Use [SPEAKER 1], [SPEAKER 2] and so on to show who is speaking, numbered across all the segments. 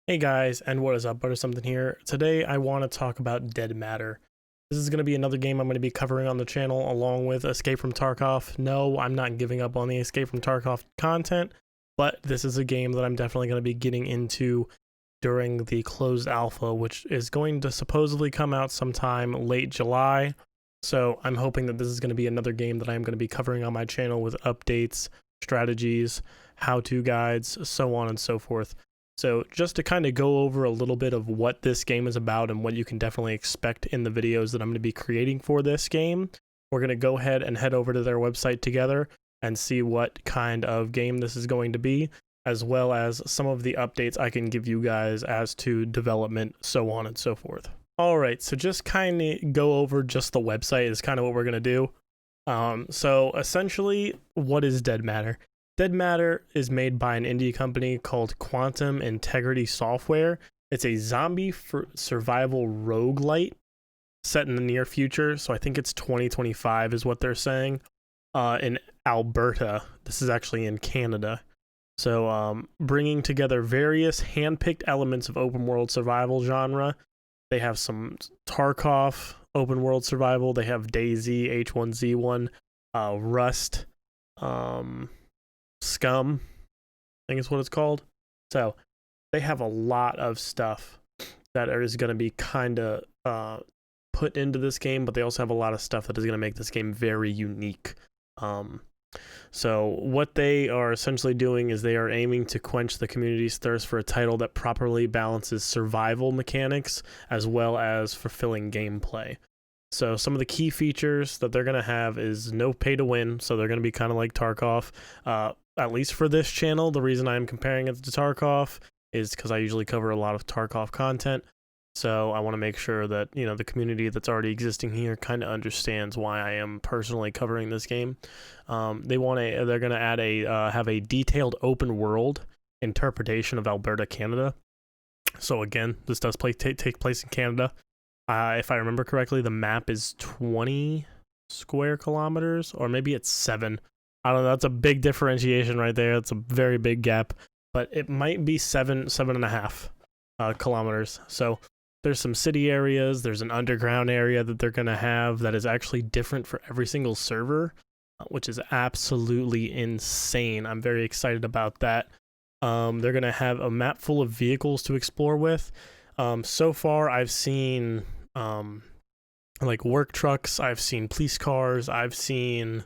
[SPEAKER 1] Hey guys, and what is up? Butter something here. Today I want to talk about Dead Matter. This is going to be another game I'm going to be covering on the channel along with Escape from Tarkov. No, I'm not giving up on the Escape from Tarkov content, but this is a game that I'm definitely going to be getting into during the closed alpha, which is going to supposedly come out sometime late July. So I'm hoping that this is going to be another game that I'm going to be covering on my channel with updates, strategies, how-to guides, so on and so forth. So just to kind of go over a little bit of what this game is about and what you can definitely expect in the videos that I'm going to be creating for this game, we're going to go ahead and head over to their website together and see what kind of game this is going to be, as well as some of the updates I can give you guys as to development, so on and so forth. All right, so just kind of go over just the website is kind of what we're going to do. So essentially, what is Dead Matter? Dead Matter is made by an indie company called Quantum Integrity Software. It's a zombie survival rogue-lite set in the near future, so I think it's 2025 is what they're saying, in Alberta. This is actually in Canada. So bringing together various hand-picked elements of open-world survival genre. They have some Tarkov open-world survival. They have DayZ, H1Z1, Rust, Scum, I think is what it's called. So they have a lot of stuff that is going to be kind of put into this game, but they also have a lot of stuff that is going to make this game very unique. So what they are essentially doing is they are aiming to quench the community's thirst for a title that properly balances survival mechanics as well as fulfilling gameplay. So some of the key features that they're going to have is no pay to win, so they're going to be kind of like Tarkov. At least for this channel, the reason I'm comparing it to Tarkov is because I usually cover a lot of Tarkov content. So I want to make sure that, you know, the community that's already existing here kind of understands why I am personally covering this game. They're going to add have a detailed open world interpretation of Alberta, Canada. So again, this does take place in Canada. If I remember correctly, the map is 20 square kilometers, or maybe it's 7. I don't know. That's a big differentiation right there. It's a very big gap, but it might be 7.5 kilometers. So there's some city areas. There's an underground area that they're going to have that is actually different for every single server, which is absolutely insane. I'm very excited about that. They're going to have a map full of vehicles to explore with. So far, I've seen like work trucks. I've seen police cars. I've seen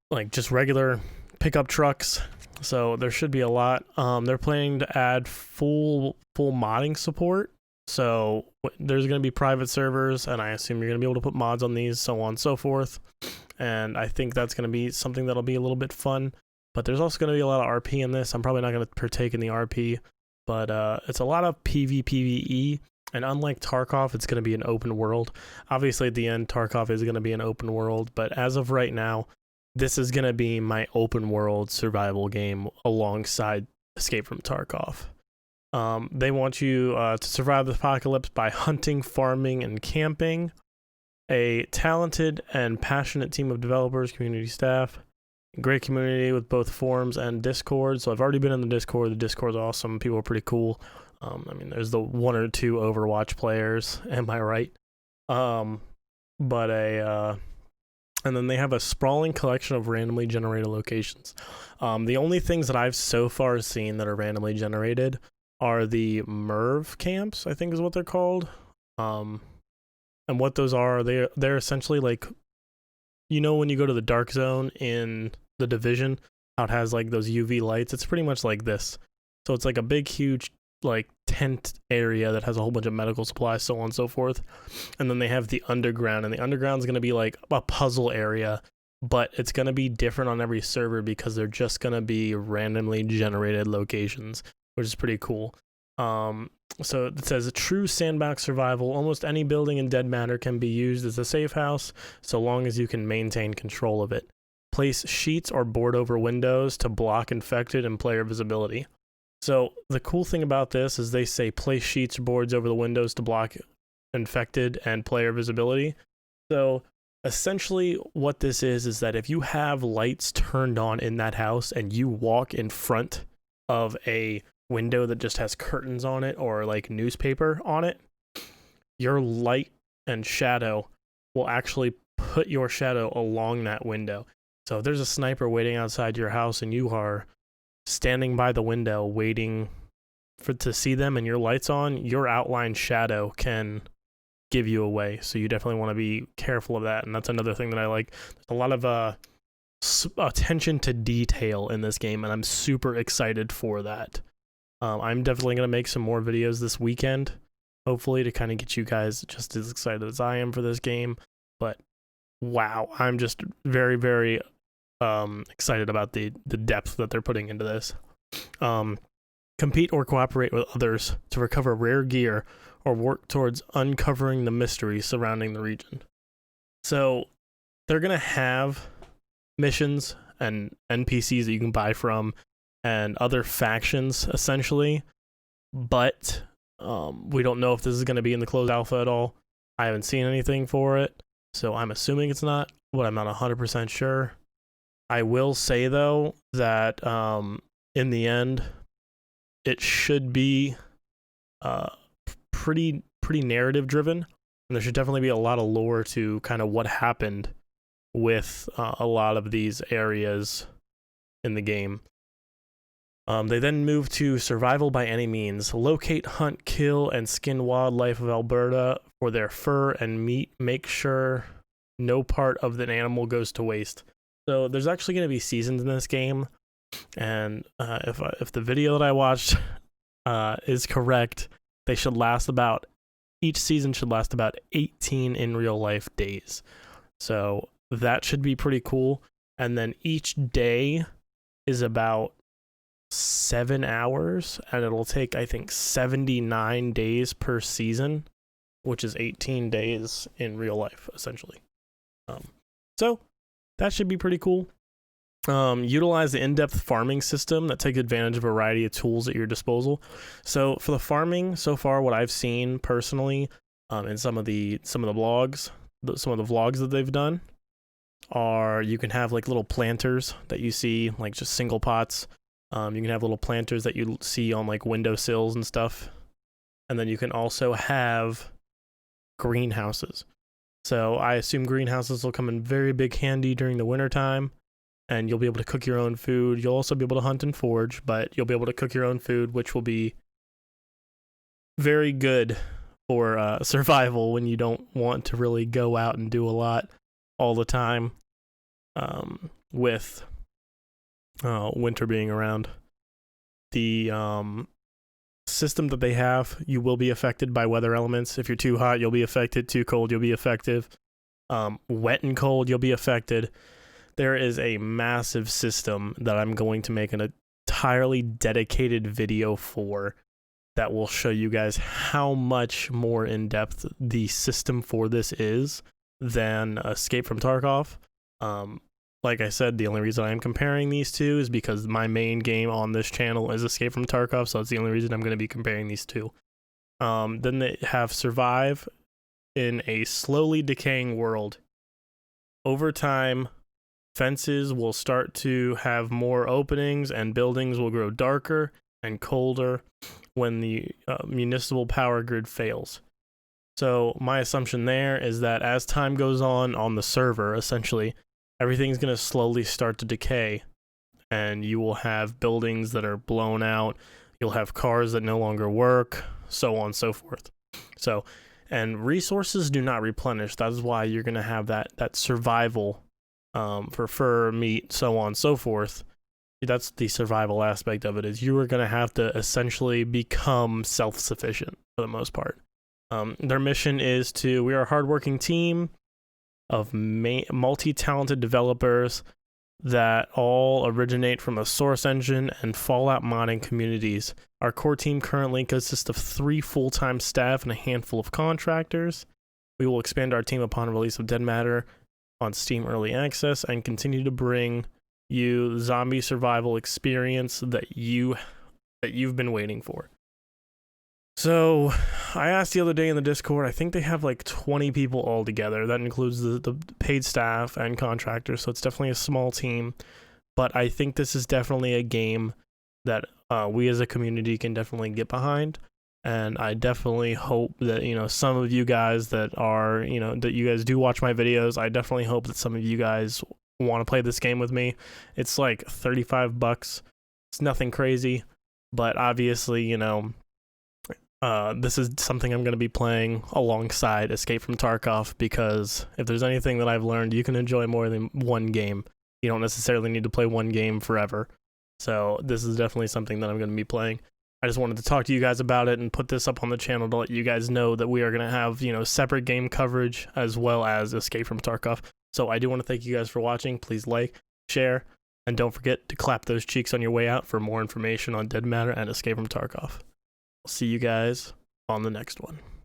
[SPEAKER 1] like just regular pickup trucks. So there should be a lot. They're planning to add full modding support. So there's going to be private servers, and I assume you're going to be able to put mods on these, so on and so forth. And I think that's going to be something that'll be a little bit fun. But there's also going to be a lot of RP in this. I'm probably not going to partake in the RP, but it's a lot of PvPvE. And unlike Tarkov, it's going to be an open world. Obviously, at the end, Tarkov is going to be an open world. But as of right now, this is going to be my open world survival game alongside Escape from Tarkov. They want you to survive the apocalypse by hunting, farming, and camping. A talented and passionate team of developers, community staff. Great community with both forums and Discord. So I've already been in the Discord. The Discord's awesome. People are pretty cool. I mean, there's the 1 or 2 Overwatch players. Am I right? And then they have a sprawling collection of randomly generated locations. The only things that I've so far seen that are randomly generated are the MERV camps, I think is what they're called. And what those are, they're essentially like, you know, when you go to the dark zone in The Division, how it has like those UV lights, it's pretty much like this. So it's like a big, huge like tent area that has a whole bunch of medical supplies, so on and so forth. And then they have the underground, and the underground is going to be like a puzzle area, but it's going to be different on every server because they're just going to be randomly generated locations, which is pretty cool. So it says a true sandbox survival. Almost any building in Dead Matter can be used as a safe house, so long as you can maintain control of it. Place sheets or board over windows to block infected and player visibility. So the cool thing about this is they say place sheets or boards over the windows to block infected and player visibility. So essentially what this is that if you have lights turned on in that house and you walk in front of a window that just has curtains on it or like newspaper on it, your light and shadow will actually put your shadow along that window. So if there's a sniper waiting outside your house and you are standing by the window waiting to see them and your light's on, your outline shadow can give you away. So you definitely want to be careful of that. And that's another thing that I like. There's a lot of attention to detail in this game, and I'm super excited for that. I'm definitely going to make some more videos this weekend, hopefully, to kind of get you guys just as excited as I am for this game. But wow, I'm just very, very excited about the depth that they're putting into this. Compete or cooperate with others to recover rare gear or work towards uncovering the mysteries surrounding the region. So they're going to have missions and NPCs that you can buy from and other factions, essentially. But we don't know if this is going to be in the closed alpha at all. I haven't seen anything for it, so I'm assuming it's not, but I'm not 100% sure. I will say, though, that in the end, it should be pretty narrative driven, and there should definitely be a lot of lore to kind of what happened with a lot of these areas in the game. They then move to survival by any means. Locate, hunt, kill, and skin wildlife of Alberta for their fur and meat. Make sure no part of the animal goes to waste. So there's actually going to be seasons in this game, and if the video that I watched is correct, they should last about, each season should last about 18 in real life days. So that should be pretty cool. And then each day is about 7 hours, and it'll take, I think, 79 days per season, which is 18 days in real life, essentially. So that should be pretty cool. Utilize the in-depth farming system that takes advantage of a variety of tools at your disposal. So for the farming, so far, what I've seen personally, in some of the vlogs that they've done, are you can have like little planters that you see, like just single pots. You can have little planters that you see on like windowsills and stuff. And then you can also have greenhouses. So I assume greenhouses will come in very big handy during the wintertime, and you'll be able to cook your own food. You'll also be able to hunt and forage, but you'll be able to cook your own food, which will be very good for survival when you don't want to really go out and do a lot all the time, with winter being around. The system that they have, you will be affected by weather elements. If you're too hot, you'll be affected. Too cold, you'll be affected. Wet and cold, you'll be affected. There is a massive system that I'm going to make an entirely dedicated video for that will show you guys how much more in depth the system for this is than Escape from Tarkov. Like I said, the only reason I'm comparing these two is because my main game on this channel is Escape from Tarkov, so that's the only reason I'm going to be comparing these two. Then they have Survive in a slowly decaying world. Over time, fences will start to have more openings and buildings will grow darker and colder when the municipal power grid fails. So my assumption there is that as time goes on the server, essentially, everything's going to slowly start to decay, and you will have buildings that are blown out, you'll have cars that no longer work, so on and so forth. So, and resources do not replenish. That is why you're going to have that survival for fur, meat, so on and so forth. That's the survival aspect of it, is you are going to have to essentially become self-sufficient for the most part. Their mission is we are a hardworking team of multi-talented developers that all originate from a Source engine and Fallout modding communities. Our core team currently consists of 3 full-time staff and a handful of contractors. We will expand our team upon release of Dead Matter on Steam Early Access and continue to bring you zombie survival experience that you've been waiting for. So I asked the other day in the Discord, I think they have like 20 people all together. That includes the paid staff and contractors, so it's definitely a small team. But I think this is definitely a game that we as a community can definitely get behind. And I definitely hope that, you know, some of you guys that are, you know, that you guys do watch my videos, I definitely hope that some of you guys want to play this game with me. It's like $35. It's nothing crazy, but obviously, you know, this is something I'm going to be playing alongside Escape from Tarkov, because if there's anything that I've learned, you can enjoy more than one game. You don't necessarily need to play one game forever. So this is definitely something that I'm going to be playing. I just wanted to talk to you guys about it and put this up on the channel to let you guys know that we are going to have, you know, separate game coverage as well as Escape from Tarkov. So I do want to thank you guys for watching. Please like, share, and don't forget to clap those cheeks on your way out for more information on Dead Matter and Escape from Tarkov. I'll see you guys on the next one.